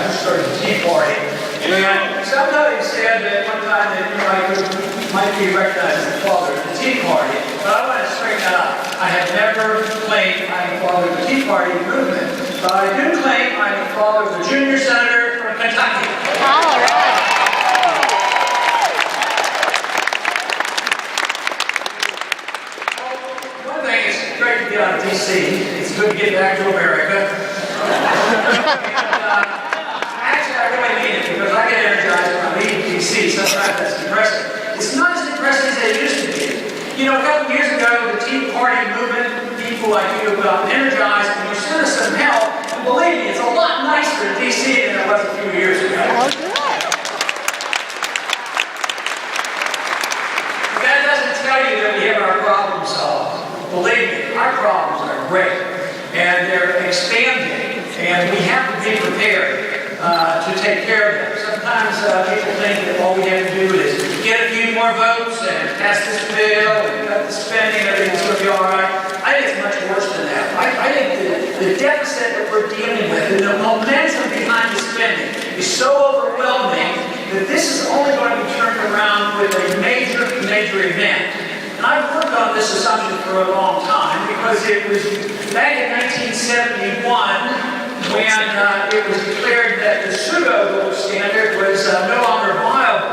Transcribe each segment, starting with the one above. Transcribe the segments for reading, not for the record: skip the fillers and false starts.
who started the Tea Party. And somebody said that one time that might be recognized as the father of the Tea Party, but I want to straighten that up. I have never claimed I'm the father of the Tea Party movement, but I do claim I'm the father of the junior senator from Kentucky. All right. One thing, it's great to be out of D.C. It's good to get back to America. Actually, I really mean it because I get energized when I leave D.C. Sometimes that's depressing. It's not as depressing as it used to be. You know, a couple years ago, the Tea Party movement, people like you got energized and you sent us some help. And believe me, it's a lot nicer in D.C. than it was a few years ago. Oh, good. That doesn't tell you that we have our problems solved. Believe me, our problems are great. And they're expanding. And we have to be prepared to take care of them. Sometimes people think that all we have to do is get a few more votes and pass this bill and cut the spending and everything's going to be all right. I think it's much worse than that. I think the deficit that we're dealing with and the momentum behind the spending is so overwhelming that this is only going to be turned around with a major event. And I've worked on this assumption for a long time because it was back in 1971 when it was declared that the pseudo gold standard was no longer viable.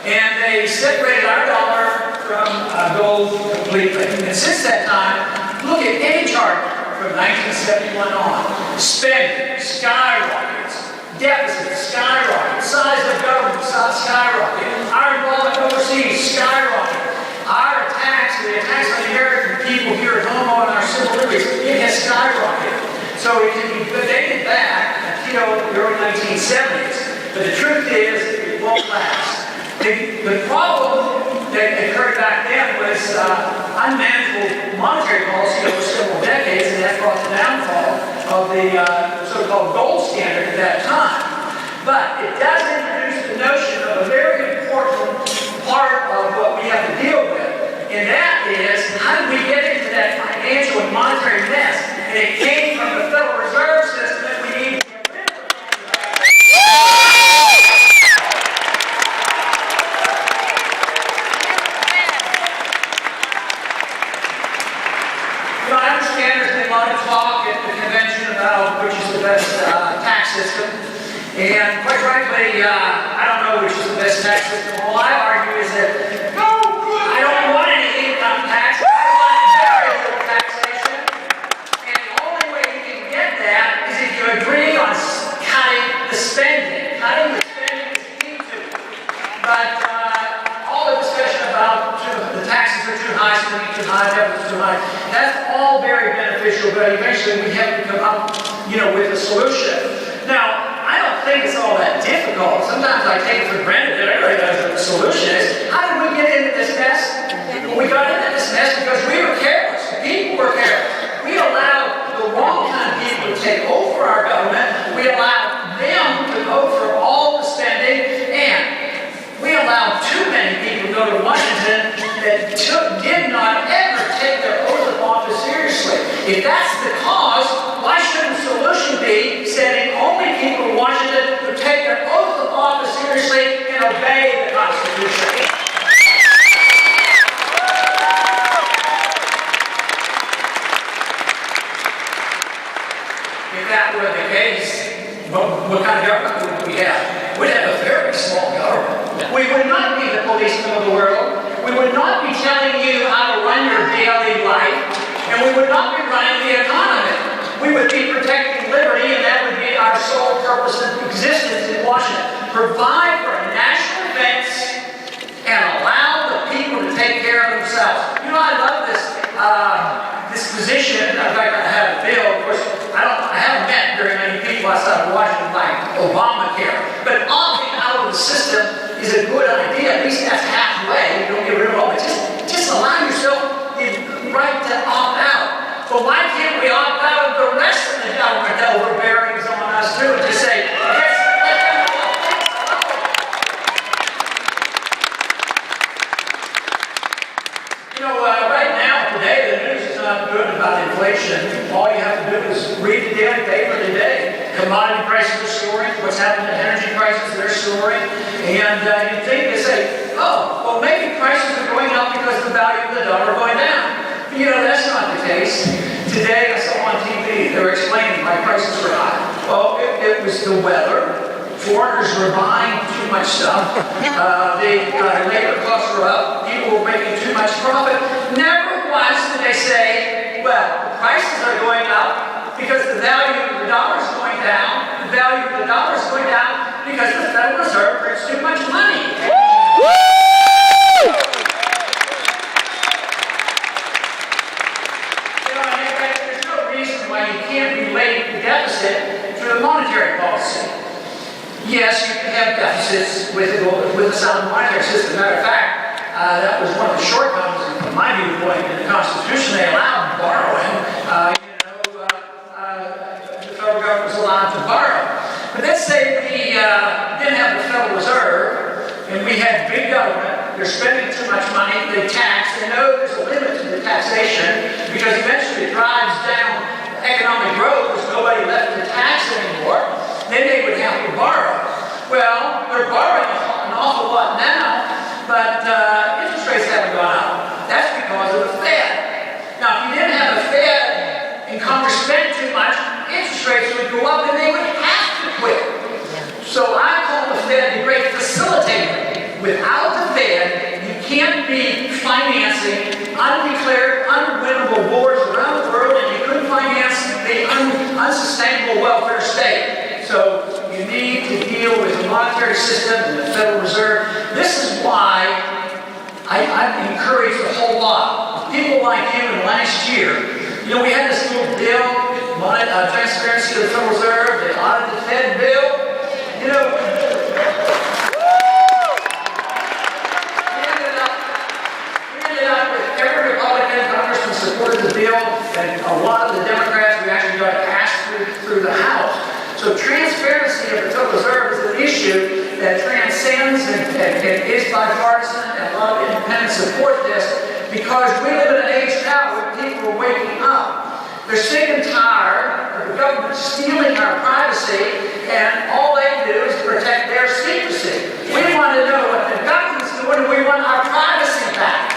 And they separated our dollar from gold completely. And since that time, look at any chart from 1971 on. Spending skyrockets, deficit skyrockets, size of government skyrocket, our involvement overseas skyrocket. Our attacks, the attacks on the American people here at home on our civil liberties, it has skyrocketed. So it can be dated back until the early 1970s. But the truth is, it won't last. The problem that occurred back then was unmanageable monetary policy over several decades, and that brought the downfall of the so-called gold standard at that time. But it does introduce the notion of a very important part of what we have to deal with. And that is, how did we get into that financial and monetary mess? And it came from the Federal Reserve System that we need to get rid of. You know, I understand there's been a lot of talk at the convention about which is the best tax system. And quite frankly, I don't know which is the best tax system. All I argue is that I don't want any income tax. I want very little taxation. And the only way you can get that is if you agree on cutting the spending. Cutting the spending is key to it. But all the discussion about the taxes are too high, spending too high, deficit's too high, that's all very beneficial, but eventually we have to come up, with a solution. Now, I don't think it's all that difficult. Sometimes I take it for granted that everybody knows what the solution is. How did we get into this mess? Well, we got into this mess because we were careless. The people were careless. We allowed the wrong kind of people to take over our government. We allowed them to vote for all the spending, and we allowed too many people to go to Washington that did not ever take their oath of office seriously. If that's the cause, why shouldn't the solution be sending only people to Washington who take their oath of office seriously and obey the Constitution? If that were the case, what kind of government would we have? We'd have a very small government. We would not be the policemen of the world. We would not be telling you how to run your daily life. And we would not be running the economy. We would be protecting liberty, and that would be our sole purpose of existence in Washington. Provide for a national defense and allow the people to take care of themselves. You know, I love this position. In fact, I have a bill. Of course, I haven't met very many people outside of Washington like Obamacare. But opting out of the system is a good idea. At least that's halfway. You don't get rid of all, but just allow yourself the right to opt out. But why can't we opt out of the rest of the government overbearings on us too and just say, yes, let them all think so. You know, right now, today, the news is not good about inflation. All you have to do is read the daily paper today. Commodity prices are soaring. What's happening? And you think, they say, oh, well, maybe prices are going up because the value of the dollar going down. But you know, that's not the case. Today, I saw on TV, they were explaining why prices were high. Well, it was the weather. Foreigners were buying too much stuff. The labor costs were up. People were making too much profit. Never once did they say, well, the prices are going up because the value of the dollar is going down. The value of the dollar is going down because the Federal Reserve prints too much money. You know, there's no reason why you can't relate the deficit to the monetary policy. Yes, you can have deficits with a sound monetary system. Matter of fact, that was one of the shortcomings, from my viewpoint, in the Constitution. They allowed borrowing. The federal government was allowed to borrow. But let's say we didn't have the Federal Reserve, and we had big government. They're spending too much money. They tax. They know there's a limit to the taxation because eventually it drives down economic growth. There's nobody left to tax anymore. Then they would have to borrow. Well, they're borrowing an awful lot now, but interest rates haven't gone up. That's because of the Fed. Now, if you didn't have a Fed and Congress spent too much, interest rates would go up and they would have to quit. So I call the Fed the great facilitator. Without the Fed, you can't be financing undeclared, unwinnable wars around the world, and you couldn't finance the unsustainable welfare state. So you need to deal with the monetary system and the Federal Reserve. This is why I encourage a whole lot of people like you in last year. You know, we had this little bill, transparency of the Federal Reserve, the audit the Fed bill. You know, we ended up with every Republican congressman supported the bill, and a lot of the Democrats we actually got passed through the House. So transparency of the Federal Reserve is an issue that transcends and is bipartisan, and a lot of independents support this because we live in an age now where people are waking up. They're sick and tired of the government stealing our privacy, and all they do